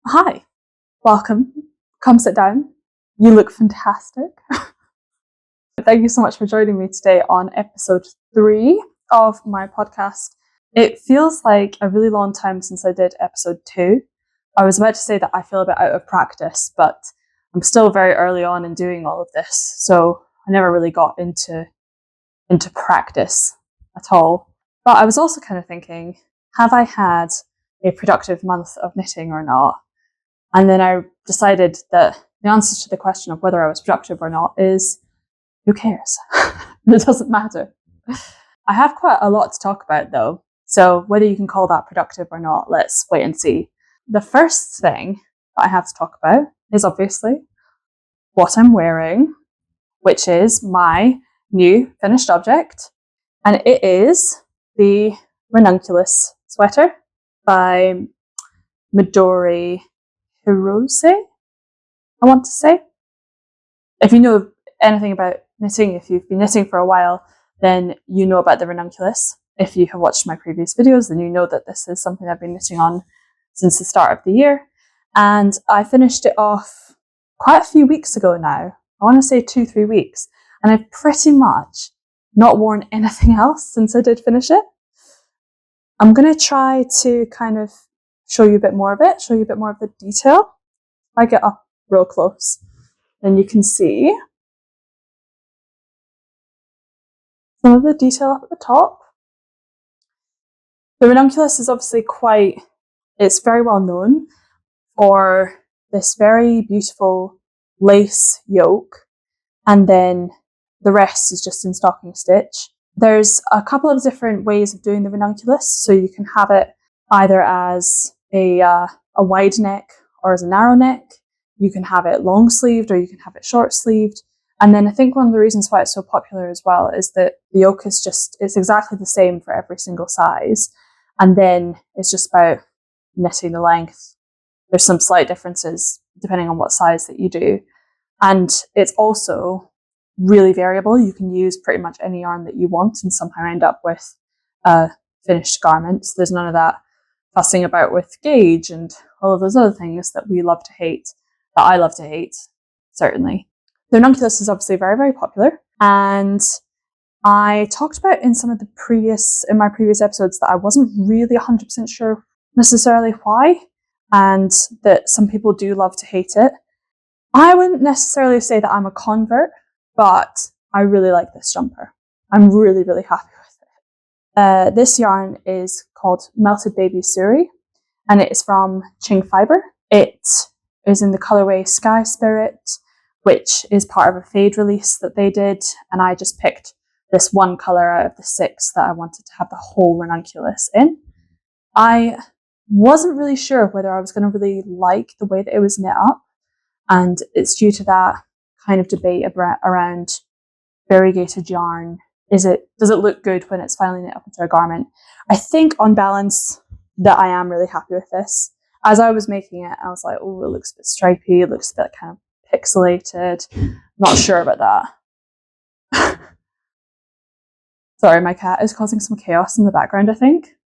Hi, welcome. Come sit down. You look fantastic. Thank you so much for joining me today on episode 3 of my podcast. It feels like a really long time since I did episode 2. I was about to say that I feel a bit out of practice, but I'm still very early on in doing all of this, so I never really got into practice at all. But I was also kind of thinking, have I had a productive month of knitting or not? And then I decided that the answer to the question of whether I was productive or not is, who cares? It doesn't matter. I have quite a lot to talk about though, so whether you can call that productive or not, let's wait and see. The first thing that I have to talk about is obviously what I'm wearing, which is my new finished object, and it is the ranunculus sweater by Midori Hirose, I want to say. If you know anything about knitting, if you've been knitting for a while, then you know about the ranunculus. If you have watched my previous videos, then you know that this is something I've been knitting on since the start of the year. And I finished it off quite a few weeks ago now. I want to say 2-3 weeks. And I've pretty much not worn anything else since I did finish it. I'm going to try to kind of show you a bit more of it, show you a bit more of the detail. If I get up real close, then you can see some of the detail up at the top. The ranunculus is obviously it's very well known for this very beautiful lace yoke, and then the rest is just in stocking stitch. There's a couple of different ways of doing the ranunculus, so you can have it either as a wide neck or as a narrow neck. You can have it long sleeved or you can have it short sleeved. And then I think one of the reasons why it's so popular as well is that the yoke is it's exactly the same for every single size. And then it's just about knitting the length. There's some slight differences depending on what size that you do. And it's also really variable. You can use pretty much any yarn that you want and somehow end up with a finished garment. So there's none of that fussing about with gauge and all of those other things that we love to hate, that I love to hate, certainly. The ranunculus is obviously very, very popular, and I talked about in my previous episodes that I wasn't really 100% sure necessarily why, and that some people do love to hate it. I wouldn't necessarily say that I'm a convert, but I really like this jumper. I'm really, really happy with it. This yarn is called Melted Baby Suri, and it is from Qing Fibre. It is in the colorway Sky Spirit, which is part of a fade release that they did, and I just picked this one color out of the 6 that I wanted to have the whole ranunculus in. I wasn't really sure whether I was going to really like the way that it was knit up, and it's due to that kind of debate around variegated yarn. Does it look good when it's finally knit up into a garment? I think on balance that I am really happy with this. As I was making it, I was like, oh, it looks a bit stripy, it looks a bit kind of pixelated. Not sure about that. Sorry, my cat is causing some chaos in the background, I think.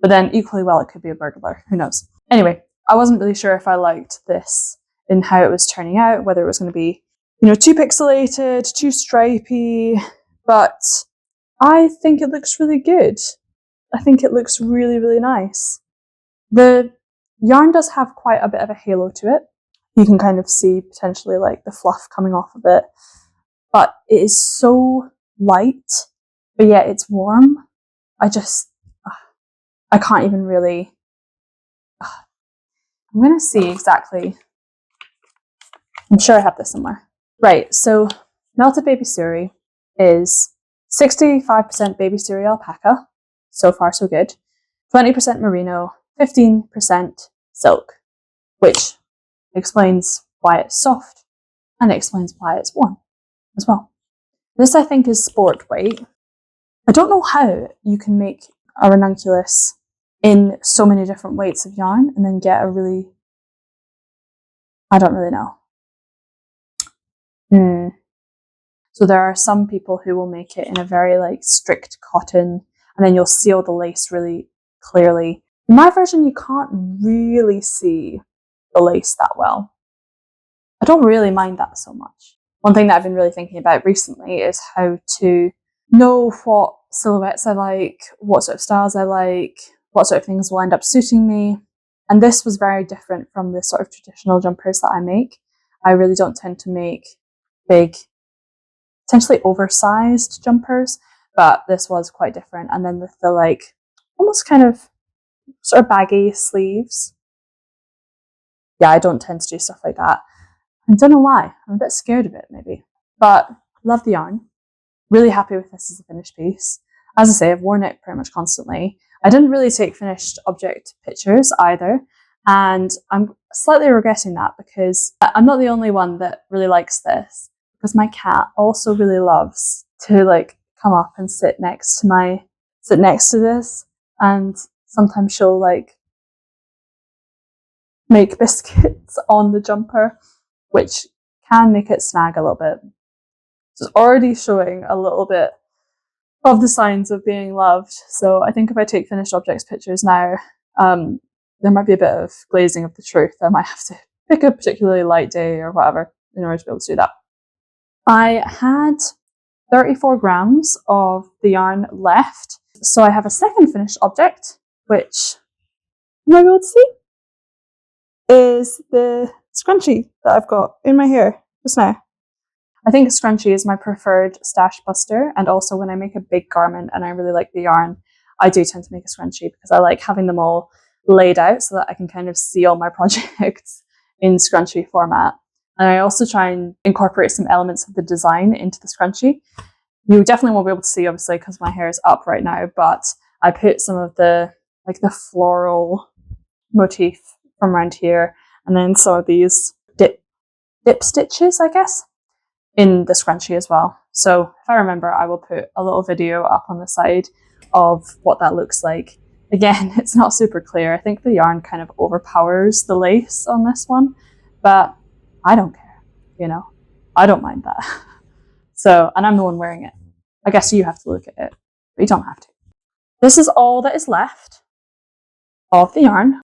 But then equally well, it could be a burglar, who knows. Anyway, I wasn't really sure if I liked this in how it was turning out, whether it was going to be, too pixelated, too stripy, but I think it looks really good. I think it looks really, really nice. The yarn does have quite a bit of a halo to it. You can kind of see potentially like the fluff coming off of it, but it is so light, but yet it's warm. I can't even really, I'm going to see exactly. I'm sure I have this somewhere. Right, so Melted Baby Suri is 65% Baby Suri alpaca, so far so good, 20% merino, 15% silk, which explains why it's soft and it explains why it's warm as well. This, I think, is sport weight. I don't know how you can make a ranunculus in so many different weights of yarn and then get I don't really know. So there are some people who will make it in a very strict cotton, and then you'll see all the lace really clearly. In my version, you can't really see the lace that well. I don't really mind that so much. One thing that I've been really thinking about recently is how to know what silhouettes I like, what sort of styles I like, what sort of things will end up suiting me. And this was very different from the sort of traditional jumpers that I make. I really don't tend to make big, potentially oversized jumpers, but this was quite different. And then with the like almost kind of sort of baggy sleeves. Yeah, I don't tend to do stuff like that. I don't know why. I'm a bit scared of it maybe. But love the yarn. Really happy with this as a finished piece. As I say, I've worn it pretty much constantly. I didn't really take finished object pictures either. And I'm slightly regretting that because I'm not the only one that really likes this, because my cat also really loves to like come up and sit next to this, and sometimes she'll like make biscuits on the jumper, which can make it snag a little bit. So it's already showing a little bit of the signs of being loved. So I think if I take finished objects pictures now, there might be a bit of glazing of the truth. I might have to pick a particularly light day or whatever in order to be able to do that. I had 34 grams of the yarn left. So I have a second finished object, which you might be able to see is the scrunchie that I've got in my hair just now. I think scrunchie is my preferred stash buster, and also when I make a big garment and I really like the yarn, I do tend to make a scrunchie because I like having them all laid out so that I can kind of see all my projects in scrunchie format. And I also try and incorporate some elements of the design into the scrunchie. You definitely won't be able to see, obviously, because my hair is up right now, but I put some of the floral motif from around here, and then some of these dip stitches, I guess, in the scrunchie as well. So if I remember, I will put a little video up on the side of what that looks like. Again, it's not super clear. I think the yarn kind of overpowers the lace on this one, but I don't care, you know, I don't mind that. So, and I'm the one wearing it. I guess you have to look at it, but you don't have to. This is all that is left of the yarn.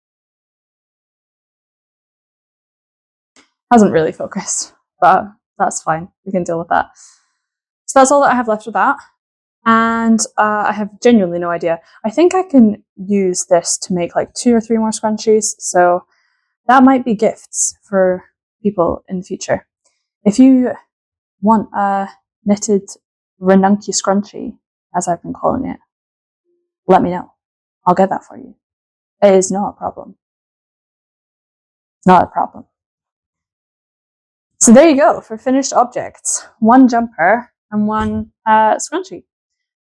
Hasn't really focused, but that's fine. We can deal with that. So that's all that I have left of that. And I have genuinely no idea. I think I can use this to make like 2 or 3 more scrunchies. So that might be gifts for people in the future. If you want a knitted ranunculus scrunchie, as I've been calling it, let me know. I'll get that for you. It is not a problem. It's not a problem. So there you go for finished objects. 1 jumper and 1 scrunchie.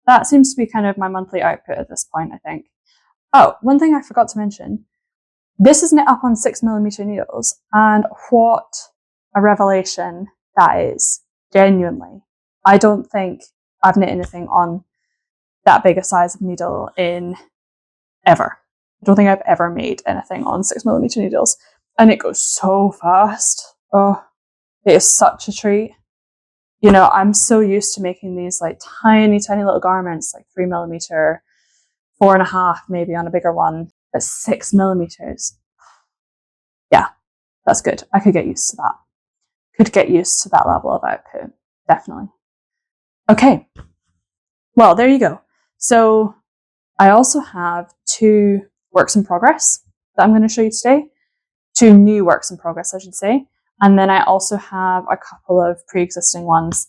That seems to be kind of my monthly output at this point, I think. Oh, one thing I forgot to mention. This is knit up on 6mm needles, and what a revelation that is. Genuinely. I don't think I've knit anything on that big a size of needle in ever. I don't think I've ever made anything on 6mm needles. And it goes so fast. Oh, it is such a treat. You know, I'm so used to making these like tiny, tiny little garments, like 3mm, 4.5 maybe on a bigger one, but 6mm. Yeah, that's good. I could get used to that. Could get used to that level of output, definitely. Okay, well, there you go. So I also have 2 works in progress that I'm going to show you today. 2 new works in progress, I should say. And then I also have a couple of pre-existing ones.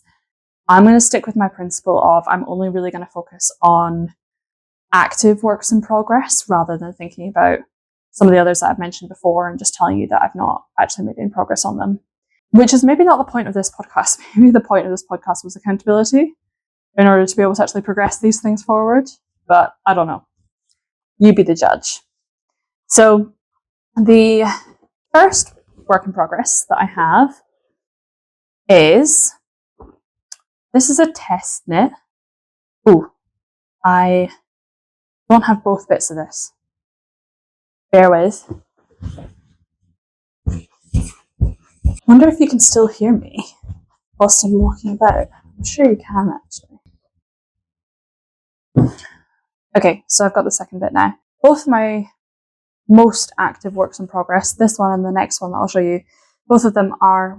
I'm going to stick with my principle of I'm only really going to focus on active works in progress rather than thinking about some of the others that I've mentioned before and just telling you that I've not actually made any progress on them. Which is maybe not the point of this podcast. Maybe the point of this podcast was accountability in order to be able to actually progress these things forward. But I don't know. You be the judge. So the first work in progress that I have is, this is a test knit. Ooh, I don't have both bits of this. Bear with. Wonder if you can still hear me whilst I'm walking about. I'm sure you can actually. Okay, so I've got the second bit now. Both my most active works in progress. This one and the next one that I'll show you, both of them are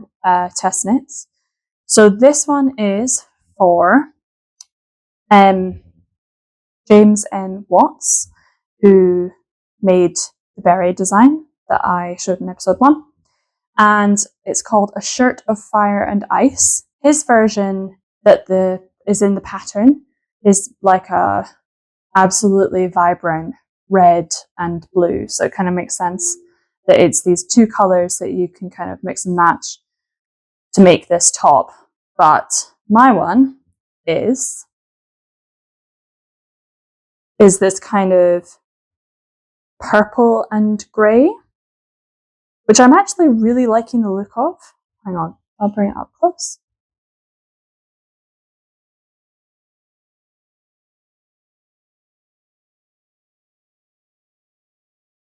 test knits. So this one is for James N. Watts, who made the beret design that I showed in episode 1. And it's called A Shirt of Fire and Ice. His version that is in the pattern is like a absolutely vibrant red and blue. So it kind of makes sense that it's these two colors that you can kind of mix and match to make this top. But my one is this kind of purple and grey, which I'm actually really liking the look of. Hang on, I'll bring it up close.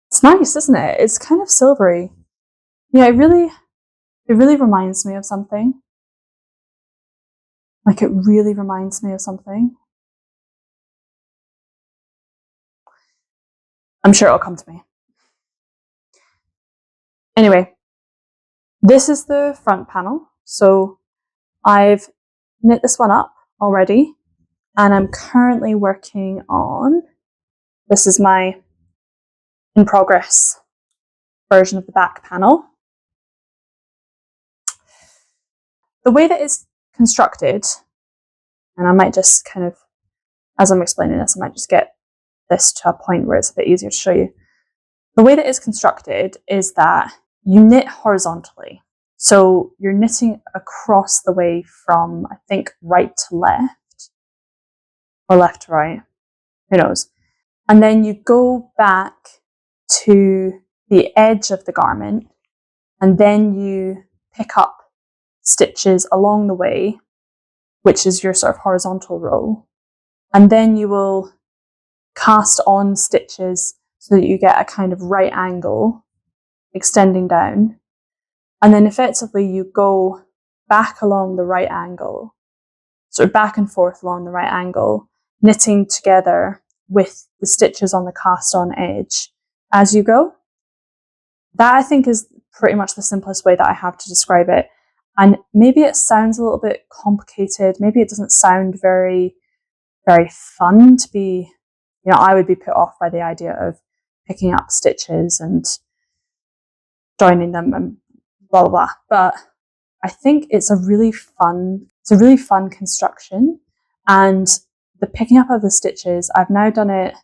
It's nice, isn't it? It's kind of silvery. Yeah, it really reminds me of something. Like, it really reminds me of something. I'm sure it'll come to me. Anyway, this is the front panel. So I've knit this one up already, and I'm currently working on, this is my in progress version of the back panel. The way that it's constructed, and I might just kind of, as I'm explaining this, I might just get this to a point where it's a bit easier to show you. The way that it's constructed is that you knit horizontally. So you're knitting across the way from, I think, right to left, or left to right, who knows. And then you go back to the edge of the garment, and then you pick up stitches along the way, which is your sort of horizontal row. And then you will cast on stitches so that you get a kind of right angle extending down. And then effectively you go back along the right angle, sort of back and forth along the right angle, knitting together with the stitches on the cast on edge as you go. That, I think, is pretty much the simplest way that I have to describe it. And maybe it sounds a little bit complicated. Maybe it doesn't sound very, very fun to be, I would be put off by the idea of picking up stitches and joining them and blah, blah, blah. But I think it's a really fun construction. And the picking up of the stitches, I've now done it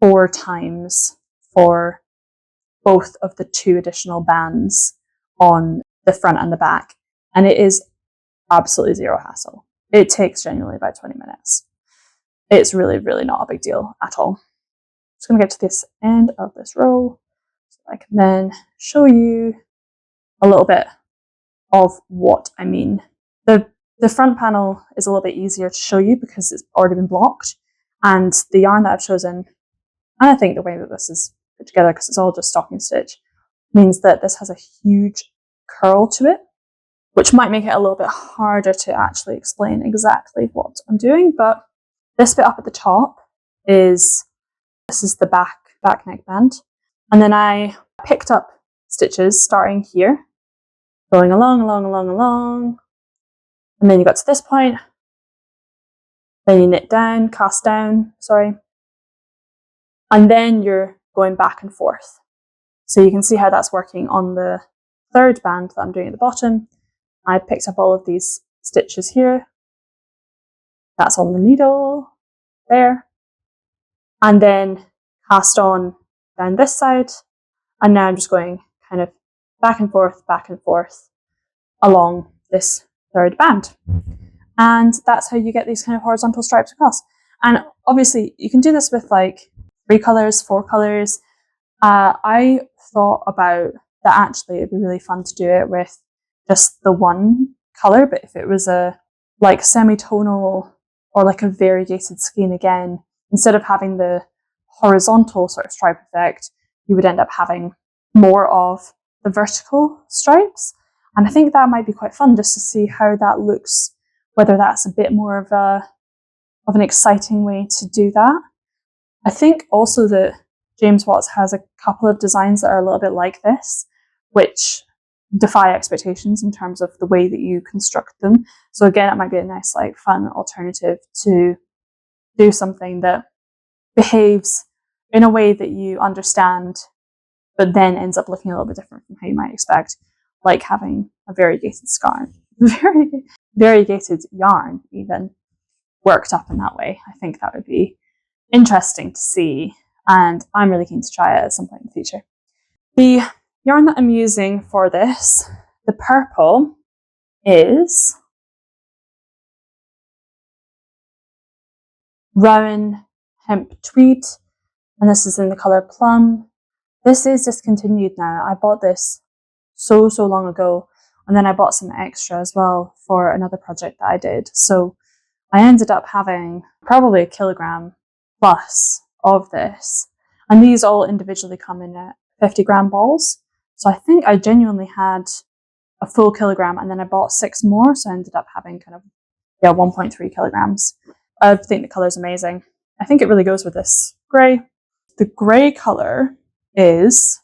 4 times for both of the 2 additional bands on the front and the back. And it is absolutely zero hassle. It takes genuinely about 20 minutes. It's really, really not a big deal at all. I'm just going to get to this end of this row so I can then show you a little bit of what I mean. The front panel is a little bit easier to show you because it's already been blocked, and the yarn that I've chosen, and I think the way that this is put together, because it's all just stocking stitch, means that this has a huge curl to it, which might make it a little bit harder to actually explain exactly what I'm doing. But this bit up at the top this is the back neckband. And then I picked up stitches starting here, going along. And then you got to this point. Then you knit down, cast down, and then you're going back and forth. So you can see how that's working on the 3rd band that I'm doing at the bottom. I picked up all of these stitches here. That's on the needle there. And then cast on down this side. And now I'm just going kind of back and forth along this 3rd band. And that's how you get these kind of horizontal stripes across. And obviously you can do this with like 3 colors, 4 colors. I thought about that actually it'd be really fun to do it with just the 1 color, but if it was a like semi-tonal or like a variegated skein again, instead of having the horizontal sort of stripe effect, you would end up having more of the vertical stripes. And I think that might be quite fun just to see how that looks, whether that's a bit more of an exciting way to do that. I think also that James Watts has a couple of designs that are a little bit like this, which defy expectations in terms of the way that you construct them. So again, it might be a nice, like, fun alternative to do something that behaves in a way that you understand, but then ends up looking a little bit different from how you might expect, like having a variegated scarf, variegated yarn even, worked up in that way. I think that would be interesting to see, and I'm really keen to try it at some point in the future. The yarn that I'm using for this, the purple, is Rowan Hemp Tweed, and this is in the colour Plum. This is discontinued now. I bought this so long ago, and then I bought some extra as well for another project that I did. So I ended up having probably 1 kilogram plus of this, and these all individually come in at 50-gram balls. So I think I genuinely had a full kilogram, and then I bought 6 more, so I ended up having kind of 1.3 kilograms. I think the colour's amazing. I think it really goes with this grey. The grey colour is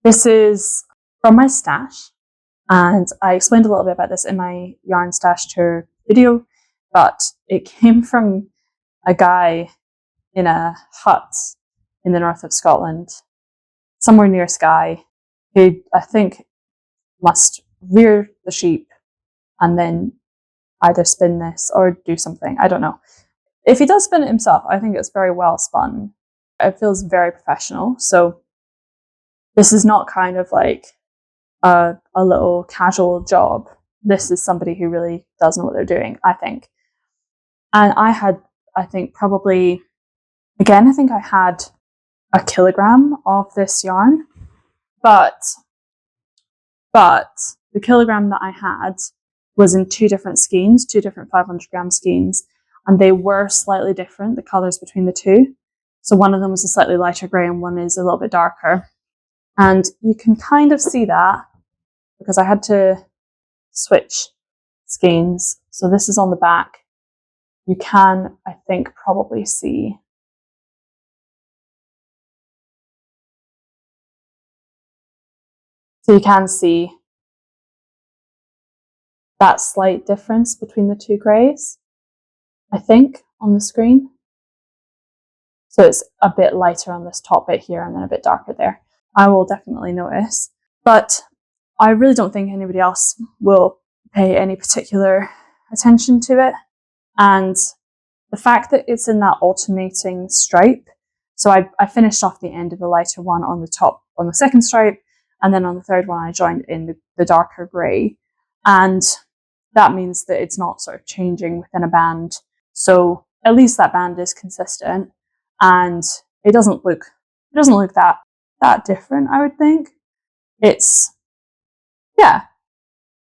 this is from my stash, and I explained a little bit about this in my yarn stash tour video, but it came from a guy in a hut in the north of Scotland, somewhere near Skye, who I think must rear the sheep and then either spin this or do something. I don't know. If he does spin it himself, I think it's very well spun. It feels very professional. So this is not kind of like a little casual job. This is somebody who really does know what they're doing, I think. And I had, I think probably, again, I think I had 1 kilogram of this yarn, but the kilogram that I had was in 2 different skeins, 2 different 500-gram skeins, and they were slightly different, the colours between the 2. So one of them was a slightly lighter grey and one is a little bit darker. And you can kind of see that because I had to switch skeins. So this is on the back. You can, I think, probably see so you can see that slight difference between the 2 greys, I think, on the screen. So it's a bit lighter on this top bit here and then a bit darker there. I will definitely notice, but I really don't think anybody else will pay any particular attention to it. And the fact that it's in that alternating stripe, so I finished off the end of the lighter one on the top, on the second stripe, and then on the third one I joined in the darker grey. And that means that it's not sort of changing within a band. So at least that band is consistent, and it doesn't look that different, I would think. It's, yeah,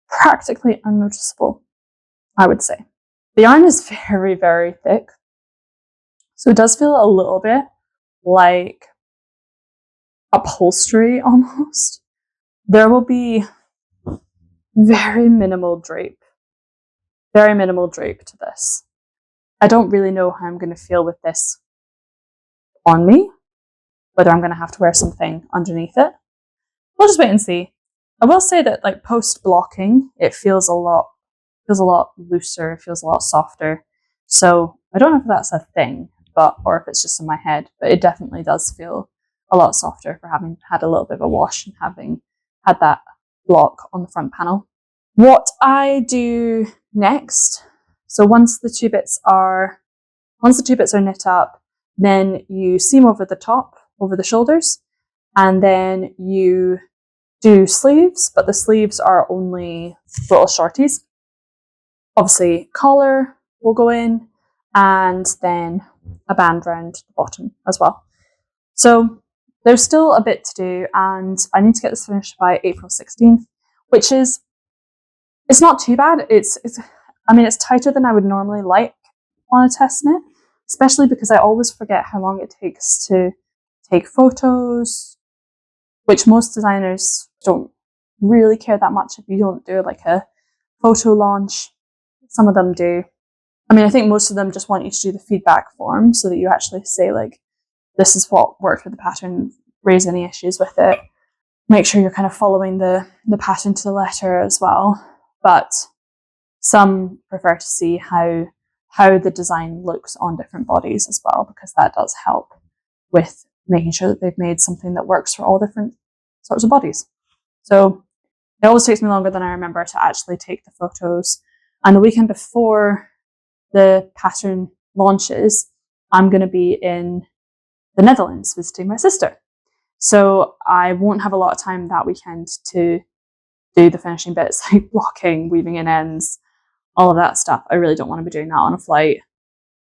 practically unnoticeable, I would say. The yarn is very, very thick. So it does feel a little bit like upholstery almost. There will be very minimal drape to this. I don't really know how I'm going to feel with this on me, whether I'm going to have to wear something underneath it. We'll just wait and see. I will say that, like, post blocking, it feels a lot looser, it feels a lot softer. So I don't know if that's a thing, or if it's just in my head, but it definitely does feel a lot softer for having had a little bit of a wash and having had that block on the front panel. What I do next, so once the two bits are knit up, then you seam over the top, over the shoulders, and then you do sleeves, but the sleeves are only little shorties. Obviously, collar will go in, and then a band round the bottom as well. So there's still a bit to do, and I need to get this finished by April 16th, which is, it's not too bad. It's tighter than I would normally like on a test knit, especially because I always forget how long it takes to take photos, which most designers don't really care that much if you don't do like a photo launch. some of them do. I mean, I think most of them just want you to do the feedback form so that you actually say, like, this is what worked with the pattern, raise any issues with it. Make sure you're kind of following the pattern to the letter as well. But some prefer to see how the design looks on different bodies as well, because that does help with making sure that they've made something that works for all different sorts of bodies. So it always takes me longer than I remember to actually take the photos. And the weekend before the pattern launches, I'm going to be in the Netherlands visiting my sister. So I won't have a lot of time that weekend to do the finishing bits, like blocking, weaving in ends, all of that stuff. I really don't want to be doing that on a flight.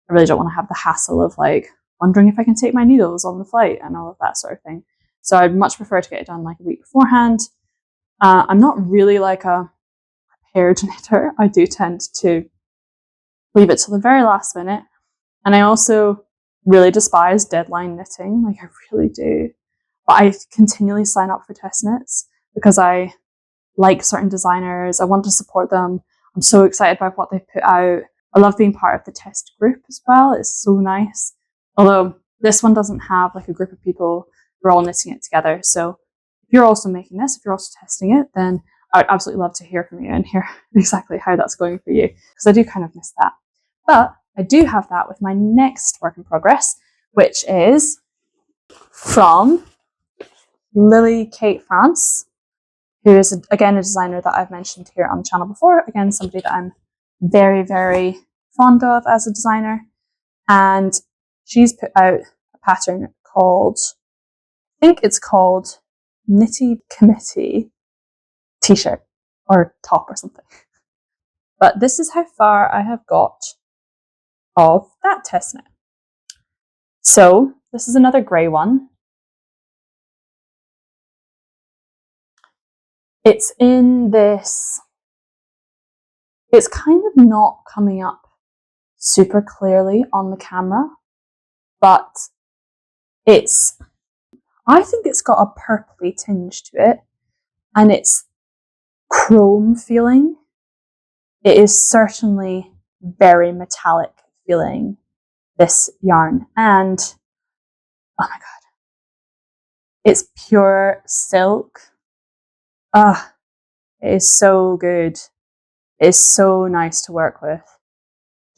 I really don't want to have the hassle of like wondering if I can take my needles on the flight and all of that sort of thing. So I'd much prefer to get it done like a week beforehand. I'm not really like a prepared knitter. I do tend to leave it till the very last minute. And I also really despise deadline knitting. Like I really do. But I continually sign up for test knits because I like certain designers. I want to support them. I'm so excited by what they've put out. I love being part of the test group as well. It's so nice. Although this one doesn't have like a group of people who are all knitting it together. So if you're also making this, if you're also testing it, then I'd absolutely love to hear from you and hear exactly how that's going for you, because I do kind of miss that. But I do have that with my next work in progress, which is from Lily Kate France, who is, again, a designer that I've mentioned here on the channel before. Again, somebody that I'm very, very fond of as a designer. And she's put out a pattern called, I think it's called Knitty Committee t-shirt or top or something. But this is how far I have got of that test knit. So this is another grey one. It's in this, it's kind of not coming up super clearly on the camera, but it's, I think it's got a purpley tinge to it, and it's chrome feeling. It is certainly very metallic feeling, this yarn, and oh my god, it's pure silk. It is so good. It is so nice to work with.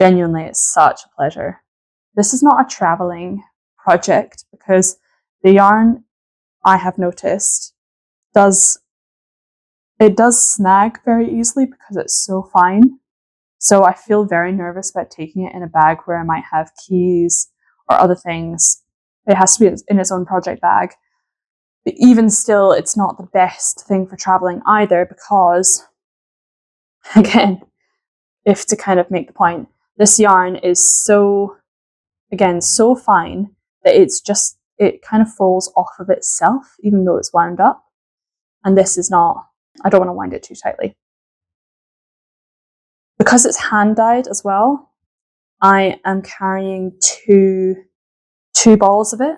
Genuinely, it's such a pleasure. This is not a traveling project because the yarn, I have noticed, does snag very easily because it's so fine. So I feel very nervous about taking it in a bag where I might have keys or other things. It has to be in its own project bag. But even still, it's not the best thing for traveling either because, again, if to kind of make the point, this yarn is so, again, so fine that it's just, it kind of falls off of itself, even though it's wound up. And this is not, I don't want to wind it too tightly. Because it's hand dyed as well, I am carrying two balls of it,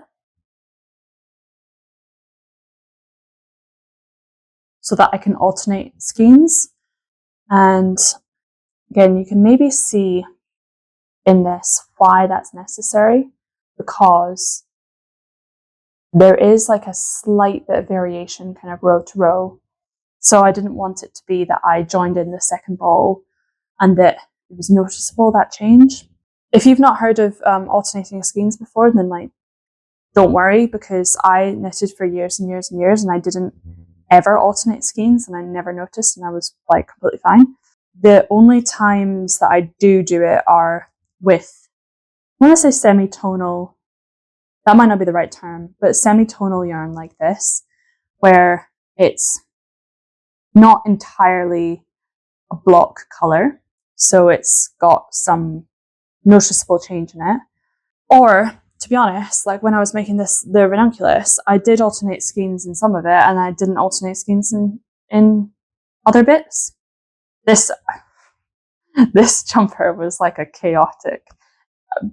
so that I can alternate skeins. And again, you can maybe see in this why that's necessary, because there is like a slight bit of variation kind of row to row. So I didn't want it to be that I joined in the second ball and that it was noticeable, that change. If you've not heard of alternating skeins before, then like, don't worry, because I knitted for years and years and years and I didn't ever alternate skeins and I never noticed and I was like completely fine. The only times that I do it are with, I want to say semi-tonal, that might not be the right term, but semi-tonal yarn like this, where it's not entirely a block colour, so it's got some noticeable change in it. Or, to be honest, like when I was making the ranunculus, I did alternate skeins in some of it and I didn't alternate skeins in other bits. This jumper was like a chaotic,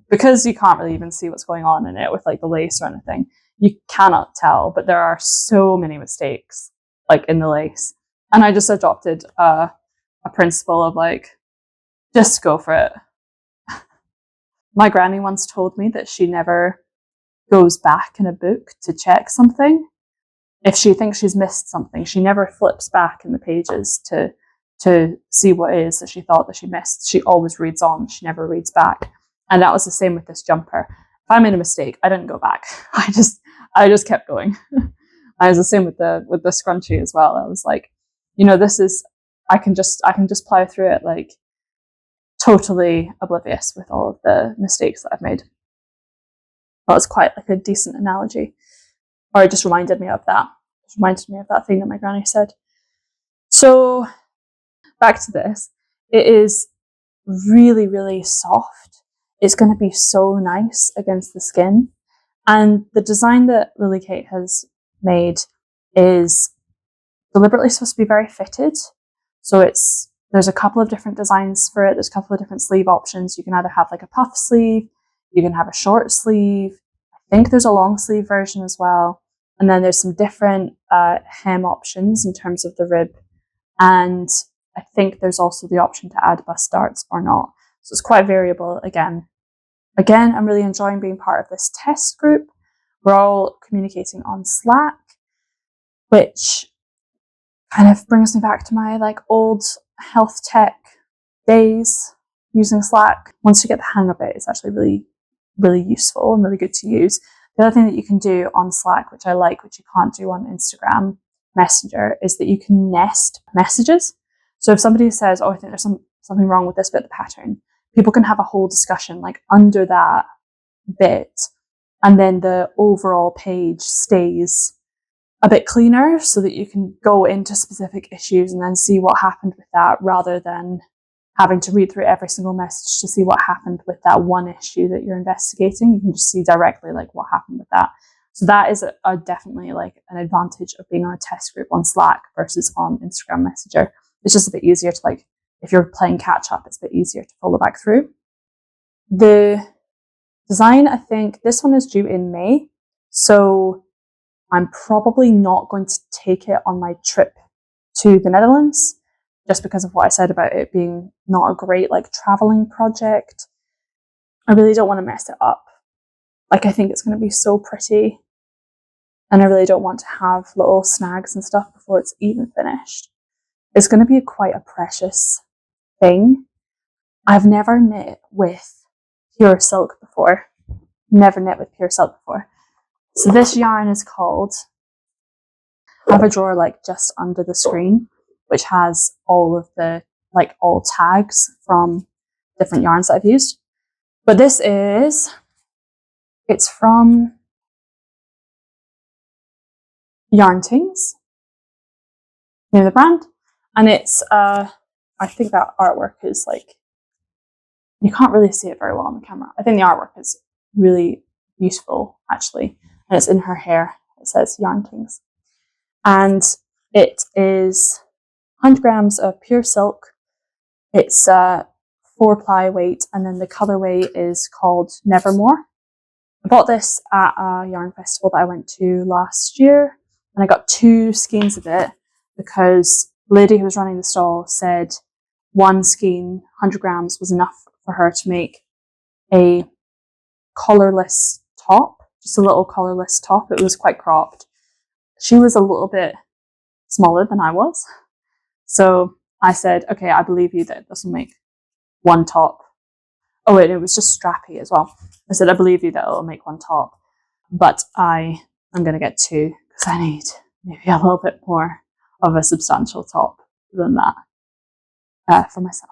because you can't really even see what's going on in it with like the lace or anything. You cannot tell, but there are so many mistakes like in the lace. And I just adopted a principle of like, just go for it. My granny once told me that she never goes back in a book to check something. If she thinks she's missed something, she never flips back in the pages to see what it is that she thought that she missed. She always reads on. She never reads back. And that was the same with this jumper. If I made a mistake, I didn't go back. I just kept going. I was the same with the scrunchie as well. I was like, this is, I can just plow through it, like totally oblivious with all of the mistakes that I've made. That was quite like a decent analogy. Or it just reminded me of that. It reminded me of that thing that my granny said. So back to this. It is really, really soft. It's going to be so nice against the skin. And the design that Lily Kate has made is deliberately supposed to be very fitted. So there's a couple of different designs for it. There's a couple of different sleeve options. You can either have like a puff sleeve, you can have a short sleeve. I think there's a long sleeve version as well. And then there's some different hem options in terms of the rib. And I think there's also the option to add bust darts or not. So it's quite variable again. Again, I'm really enjoying being part of this test group. We're all communicating on Slack, which kind of brings me back to my like old health tech days using Slack. Once you get the hang of it, it's actually really, really useful and really good to use. The other thing that you can do on Slack, which I like, which you can't do on Instagram Messenger, is that you can nest messages. So if somebody says, I think there's something wrong with this bit of the pattern, people can have a whole discussion like under that bit, and then the overall page stays a bit cleaner so that you can go into specific issues and then see what happened with that, rather than having to read through every single message to see what happened with that one issue that you're investigating. You can just see directly like what happened with that. So that is a definitely like an advantage of being on a test group on Slack versus on Instagram Messenger. It's just a bit easier to like, if you're playing catch up, it's a bit easier to follow back through. The design, I think this one is due in May. So I'm probably not going to take it on my trip to the Netherlands, just because of what I said about it being not a great like traveling project. I really don't want to mess it up. Like, I think it's going to be so pretty, and I really don't want to have little snags and stuff before it's even finished. It's going to be quite a precious thing. I've never knit with pure silk before. Never knit with pure silk before. So this yarn is called, I have a drawer like just under the screen, which has all of the, like all tags from different yarns that I've used. But this is, it's from Yarn Tings, name of the brand. And it's, I think that artwork is like, you can't really see it very well on the camera. I think the artwork is really beautiful, actually. And it's in her hair. It says Yarn Tings. And it is 100 grams of pure silk. It's 4-ply weight, and then the colorway is called Nevermore. I bought this at a yarn festival that I went to last year, and I got 2 skeins of it because the lady who was running the stall said one skein, 100 grams, was enough for her to make a collarless top, just a little collarless top. It was quite cropped. She was a little bit smaller than I was. So I said, okay, I believe you that this will make one top. Oh, wait, it was just strappy as well. I said, I believe you that it'll make one top, but I'm going to get 2 because I need maybe a little bit more of a substantial top than that for myself.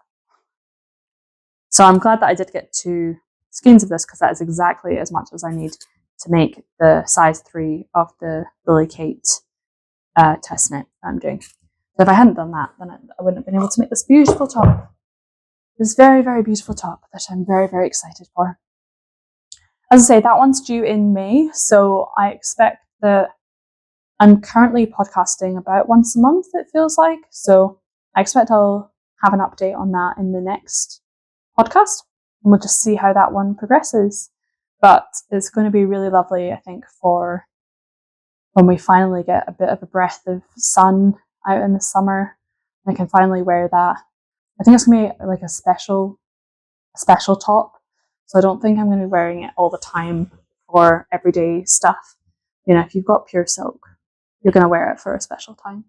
So I'm glad that I did get 2 skeins of this, because that is exactly as much as I need to make the size 3 of the Lily Kate test knit I'm doing. So if I hadn't done that, then I wouldn't have been able to make this beautiful top. This very, very beautiful top that I'm very, very excited for. As I say, that one's due in May, so I expect that I'm currently podcasting about once a month, it feels like. So I expect I'll have an update on that in the next podcast, and we'll just see how that one progresses. But it's going to be really lovely, I think, for when we finally get a bit of a breath of sun out in the summer. I can finally wear that I think it's going to be like a special top. So I don't think I'm going to be wearing it all the time for everyday stuff. You know, if you've got pure silk, you're going to wear it for a special time.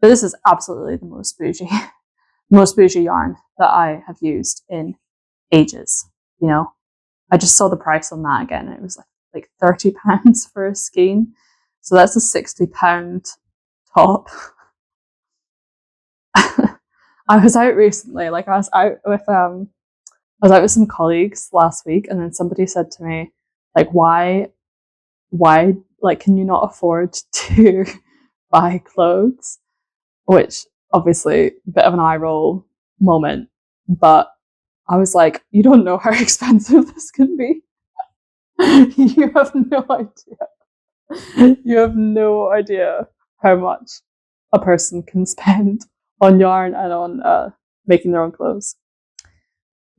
But this is absolutely the most bougie yarn that I have used in ages. You know, I just saw the price on that again. It was like £30 for a skein. So that's a £60 top. I was out recently, like I was out with some colleagues last week, and then somebody said to me, like, why, like, can you not afford to buy clothes? Which, obviously, a bit of an eye roll moment, but I was like, you don't know how expensive this can be. You have no idea. You have no idea how much a person can spend on yarn and on making their own clothes.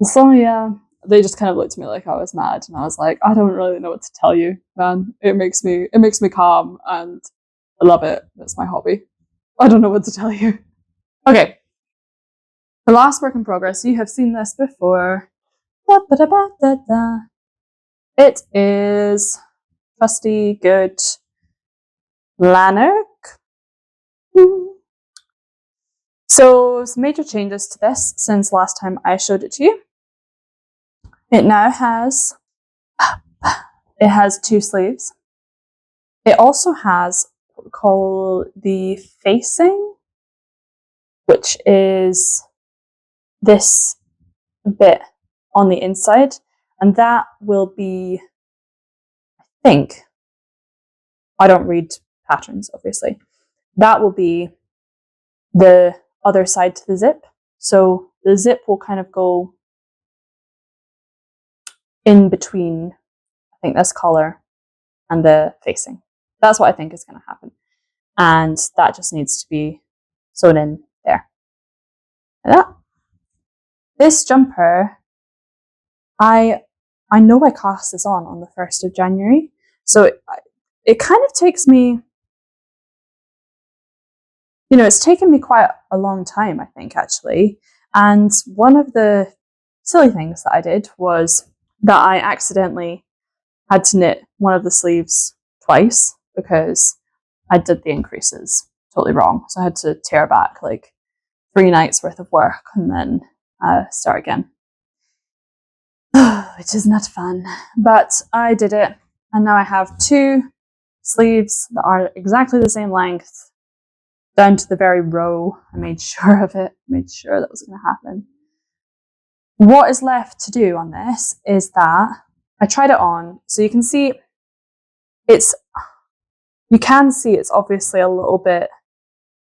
So yeah, they just kind of looked at me like I was mad, and I was like, I don't really know what to tell you, man. It makes me calm, and I love it. It's my hobby. I don't know what to tell you. Okay, the last work in progress. You have seen this before. It is trusty good Lanark. So some major changes to this since last time I showed it to you. It now has 2 sleeves. It also has what we call the facing, which is this bit on the inside, and that will be, I think, I don't read patterns, obviously. That will be the other side to the zip. So the zip will kind of go in between, I think, this collar and the facing. That's what I think is going to happen. And that just needs to be sewn in there. Like that. This jumper, I know I cast this on the 1st of January. So it kind of takes me, you know, it's taken me quite a long time, I think, actually. And one of the silly things that I did was that I accidentally had to knit one of the sleeves twice because I did the increases totally wrong. So I had to tear back like 3 nights worth of work and then start again. Which is not fun. But I did it, and now I have 2 sleeves that are exactly the same length, down to the very row. I made sure of it, made sure that was going to happen. What is left to do on this is that I tried it on, so you can see it's obviously a little bit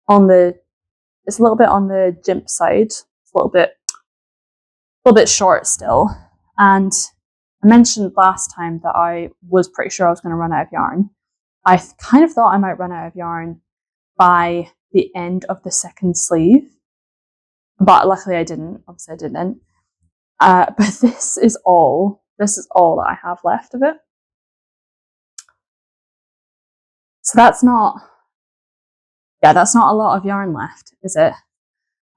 on the jimp side. It's a little bit short still. And I mentioned last time that I was pretty sure I was going to run out of yarn. I kind of thought I might run out of yarn by the end of the 2nd sleeve, but luckily I didn't. Obviously I didn't. But this is all that I have left of it. So that's not a lot of yarn left, is it?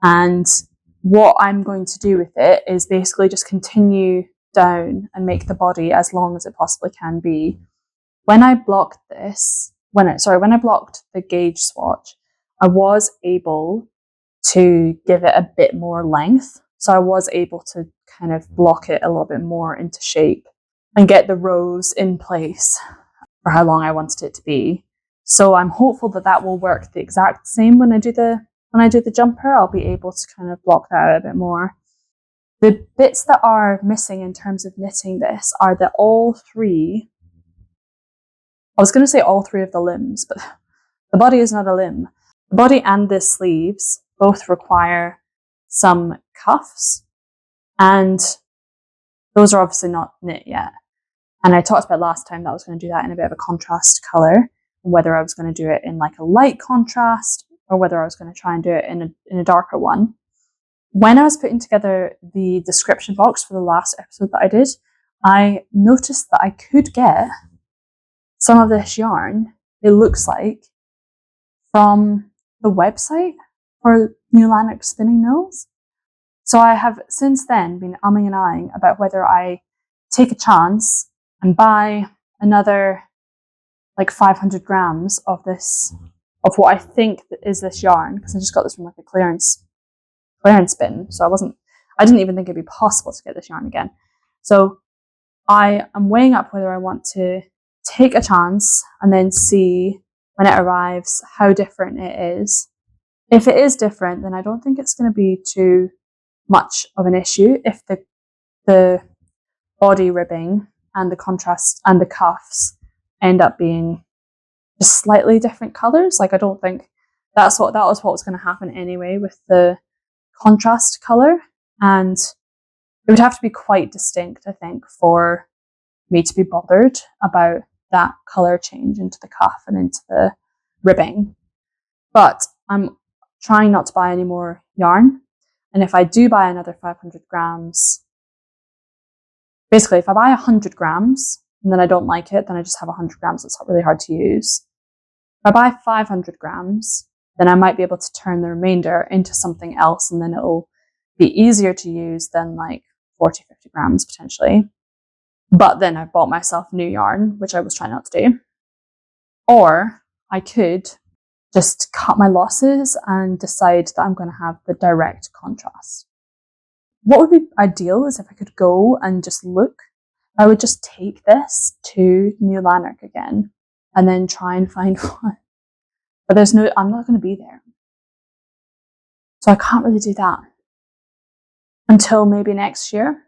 And what I'm going to do with it is basically just continue down and make the body as long as it possibly can be. When I blocked when I blocked the gauge swatch, I was able to give it a bit more length. So I was able to kind of block it a little bit more into shape and get the rows in place for how long I wanted it to be. So I'm hopeful that that will work the exact same when I do the jumper. I'll be able to kind of block that out a bit more. The bits that are missing in terms of knitting this are that all 3 of the limbs, but the body is not a limb. The body and the sleeves both require some cuffs, and those are obviously not knit yet. And I talked about last time that I was going to do that in a bit of a contrast colour, and whether I was going to do it in like a light contrast or whether I was going to try and do it in a darker one. When I was putting together the description box for the last episode that I did, I noticed that I could get some of this yarn, it looks like, from the website for New Lanark spinning mills. So I have since then been umming and ahhing about whether I take a chance and buy another like 500 grams of what I think is this yarn, because I just got this from like a clearance bin. So I didn't even think it'd be possible to get this yarn again. So I am weighing up whether I want to take a chance and then see when it arrives how different it is. If it is different, then I don't think it's going to be too much of an issue if the body ribbing and the contrast and the cuffs end up being just slightly different colours. Like, I don't think that was what was going to happen anyway with the contrast colour, and it would have to be quite distinct, I think, for me to be bothered about that colour change into the cuff and into the ribbing. But I'm trying not to buy any more yarn, and if I do buy another 500 grams, basically if I buy 100 grams and then I don't like it, then I just have 100 grams that's really hard to use. If I buy 500 grams, then I might be able to turn the remainder into something else, and then it'll be easier to use than like 40, 50 grams potentially. But then I bought myself new yarn, which I was trying not to do. Or I could just cut my losses and decide that I'm going to have the direct contrast. What would be ideal is if I could go and just look. I would just take this to New Lanark again and then try and find one. But I'm not going to be there. So I can't really do that until maybe next year.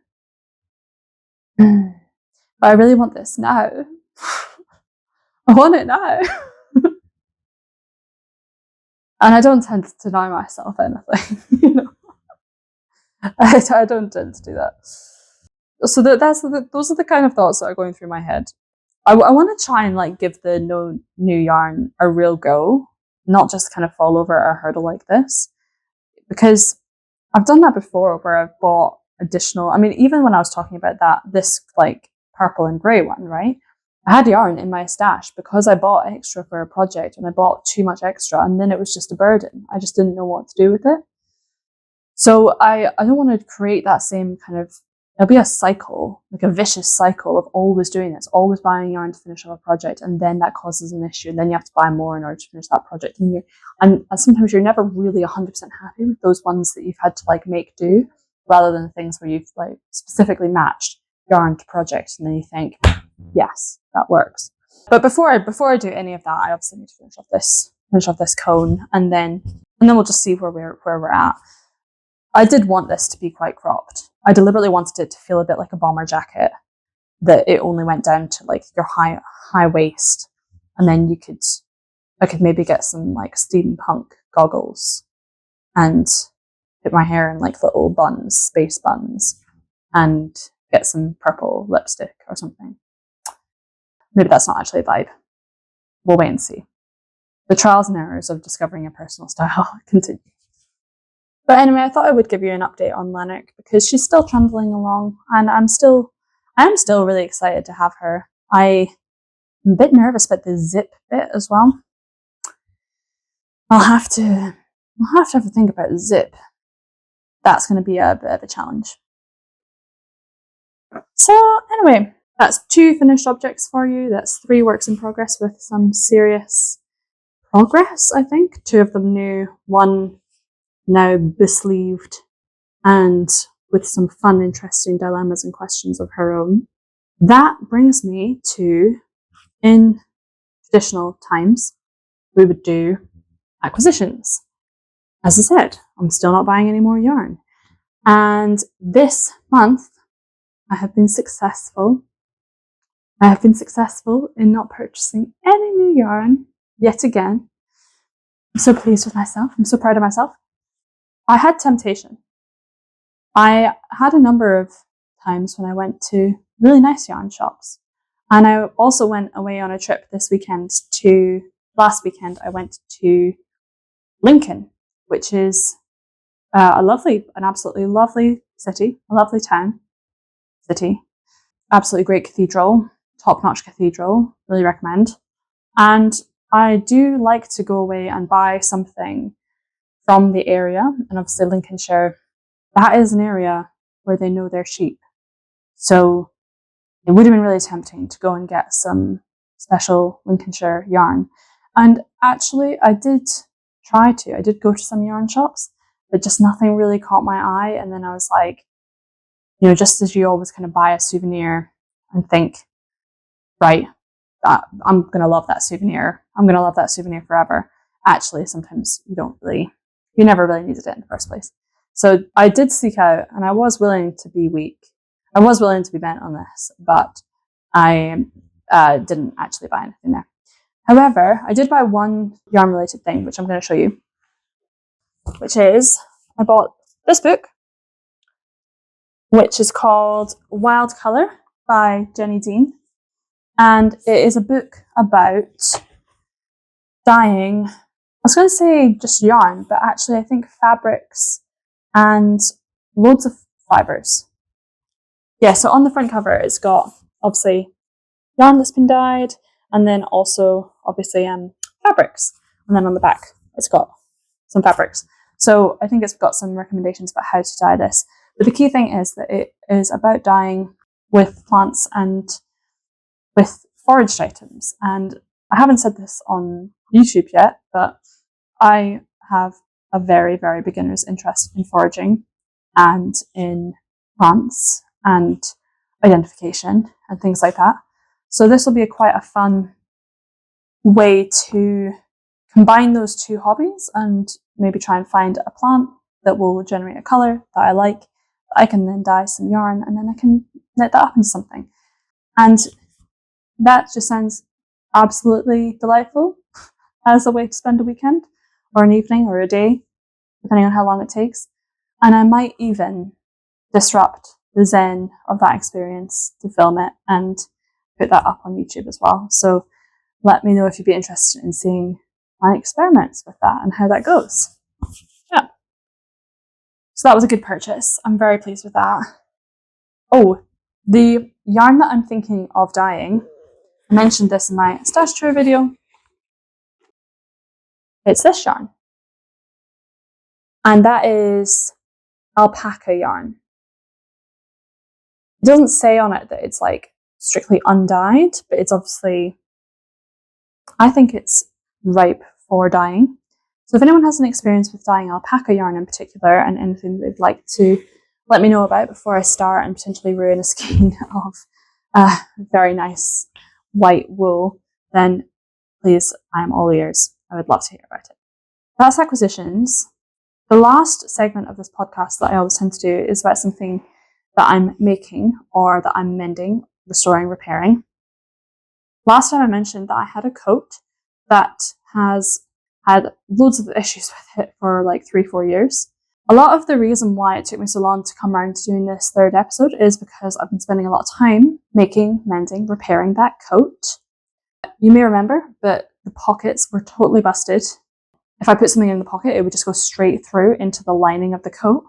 But I really want this now. I want it now. And I don't tend to deny myself anything, you know. I don't tend to do that. So those are the kind of thoughts that are going through my head. I want to try and like give the no new yarn a real go, not just kind of fall over a hurdle like this, because I've done that before where I've bought additional. I mean, even when I was talking about this like purple and grey one, right? I had yarn in my stash because I bought extra for a project, and I bought too much extra, and then it was just a burden. I just didn't know what to do with it. So I don't want to create that same kind of, it'll be a cycle, like a vicious cycle of always doing this, always buying yarn to finish off a project, and then that causes an issue, and then you have to buy more in order to finish that project. And sometimes you're never really 100% happy with those ones that you've had to like make do, rather than things where you've like specifically matched yarn to project, and then you think, yes, that works. But before I do any of that, I obviously need to finish off this cone, and then we'll just see where we're at. I did want this to be quite cropped. I deliberately wanted it to feel a bit like a bomber jacket, that it only went down to like your high waist, and then I could maybe get some like steampunk goggles and put my hair in like little buns, space buns, and get some purple lipstick or something. Maybe that's not actually a vibe. We'll wait and see. The trials and errors of discovering a personal style continue. But anyway, I thought I would give you an update on Lanark because she's still trundling along, and I'm still really excited to have her. I'm a bit nervous about the zip bit as well. I'll have to have a think about the zip. That's going to be a bit of a challenge. So anyway, that's 2 finished objects for you. That's 3 works in progress with some serious progress, I think. 2 of them new, 1 now besleeved, and with some fun, interesting dilemmas and questions of her own. That brings me to, in traditional times, we would do acquisitions. As I said, I'm still not buying any more yarn. And this month, I have been successful. I have been successful in not purchasing any new yarn yet again. I'm so pleased with myself. I'm so proud of myself. I had temptation. I had a number of times when I went to really nice yarn shops. And I also went away on a trip last weekend I went to Lincoln, which is an absolutely lovely city, a lovely city, absolutely great cathedral, top-notch cathedral, really recommend. And I do like to go away and buy something from the area, and obviously that is an area where they know their sheep. So it would have been really tempting to go and get some special Lincolnshire yarn. And actually, I did go to some yarn shops, but just nothing really caught my eye. And then I was like, just as you always kind of buy a souvenir and think, right, I'm going to love that souvenir. I'm going to love that souvenir forever. Actually, sometimes you never really needed it in the first place. So I did seek out, and I was willing to be weak. I was willing to be bent on this, but I didn't actually buy anything there. However, I did buy one yarn-related thing, which I'm going to show you, which is I bought this book, which is called Wild Colour by Jenny Dean. And it is a book about dyeing, I was going to say just yarn, but actually I think fabrics and loads of fibres. Yeah, so on the front cover it's got obviously yarn that's been dyed, and then also obviously fabrics. And then on the back it's got some fabrics. So I think it's got some recommendations about how to dye this. But the key thing is that it is about dyeing with plants and with foraged items. And I haven't said this on YouTube yet, but I have a very, very beginner's interest in foraging and in plants and identification and things like that. So this will be quite a fun way to combine those two hobbies and maybe try and find a plant that will generate a colour that I like. I can then dye some yarn and then I can knit that up into something. And that just sounds absolutely delightful as a way to spend a weekend or an evening or a day, depending on how long it takes. And I might even disrupt the zen of that experience to film it and put that up on YouTube as well. So let me know if you'd be interested in seeing my experiments with that and how that goes. Yeah. So that was a good purchase. I'm very pleased with that. Oh, the yarn that I'm thinking of dyeing, I mentioned this in my stash tour video. It's this yarn. And that is alpaca yarn. It doesn't say on it that it's like strictly undyed, but it's obviously, I think it's ripe for dyeing. So if anyone has an experience with dyeing alpaca yarn in particular and anything they'd like to let me know about before I start and potentially ruin a skein of very nice white wool, then please, I'm all ears. I would love to hear about it. That's acquisitions. The last segment of this podcast that I always tend to do is about something that I'm making or that I'm mending, restoring, repairing. Last time I mentioned that I had a coat that has had loads of issues with it for like 3-4 years. A lot of the reason why it took me so long to come around to doing this third episode is because I've been spending a lot of time making, mending, repairing that coat. You may remember that the pockets were totally busted. If I put something in the pocket, it would just go straight through into the lining of the coat,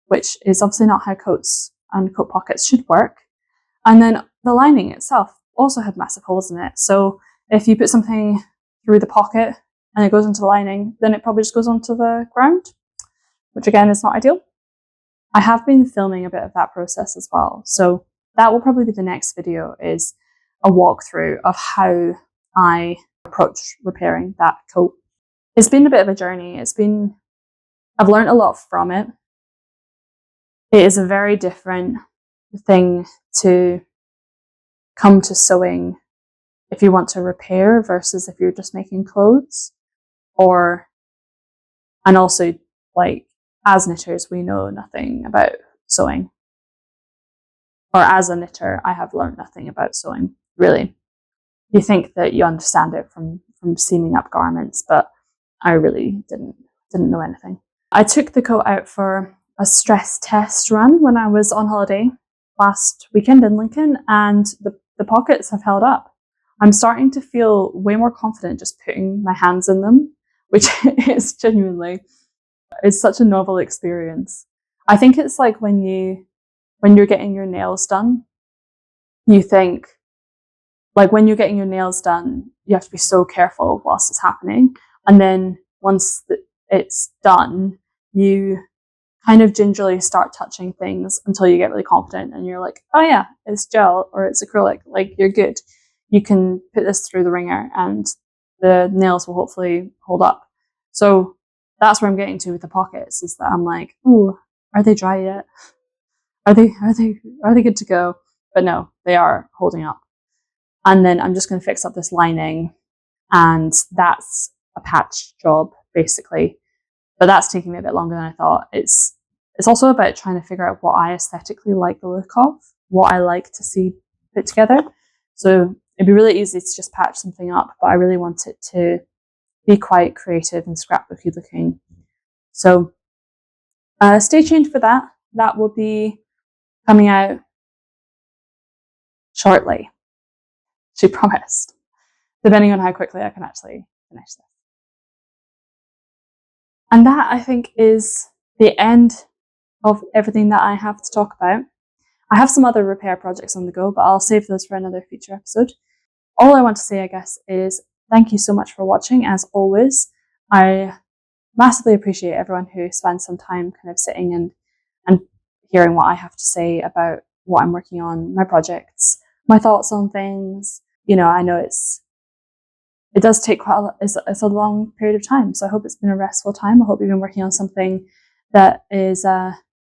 which is obviously not how coats and coat pockets should work. And then the lining itself also had massive holes in it. So if you put something through the pocket and it goes into the lining, then it probably just goes onto the ground, which again is not ideal. I have been filming a bit of that process as well. So that will probably be the next video, is a walkthrough of how I approach repairing that coat. It's been a bit of a journey. I've learned a lot from it. It is a very different thing to come to sewing if you want to repair versus if you're just making clothes. And also, like, as knitters, we know nothing about sewing. Or as a knitter, I have learned nothing about sewing, really. You think that you understand it from seaming up garments, but I really didn't know anything. I took the coat out for a stress test run when I was on holiday last weekend in Lincoln, and the pockets have held up. I'm starting to feel way more confident just putting my hands in them, which is genuinely, it's such a novel experience. I think it's like when you're getting your nails done, you think, like when you're getting your nails done, you have to be so careful whilst it's happening. And then once it's done, you kind of gingerly start touching things until you get really confident and you're like, oh yeah, it's gel or it's acrylic, like you're good. You can put this through the wringer and the nails will hopefully hold up. So that's where I'm getting to with the pockets, is that I'm like, oh, are they dry yet? Are they good to go? But no, they are holding up. And then I'm just going to fix up this lining, and that's a patch job basically. But that's taking me a bit longer than I thought. It's also about trying to figure out what I aesthetically like the look of, what I like to see put together. So it'd be really easy to just patch something up, but I really want it to be quite creative and scrapbooky looking. So stay tuned for that. That will be coming out shortly, she promised, depending on how quickly I can actually finish this. And that, I think, is the end of everything that I have to talk about. I have some other repair projects on the go, but I'll save those for another future episode. All I want to say, I guess, is thank you so much for watching, as always. I massively appreciate everyone who spends some time kind of sitting and hearing what I have to say about what I'm working on, my projects, my thoughts on things. You know, I know it does take quite it's a long period of time, so I hope it's been a restful time. I hope you've been working on something that is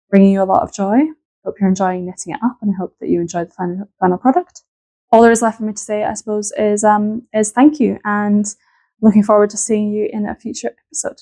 bringing you a lot of joy. I hope you're enjoying knitting it up, and I hope that you enjoy the final product. All there is left for me to say, I suppose, is thank you, and looking forward to seeing you in a future episode.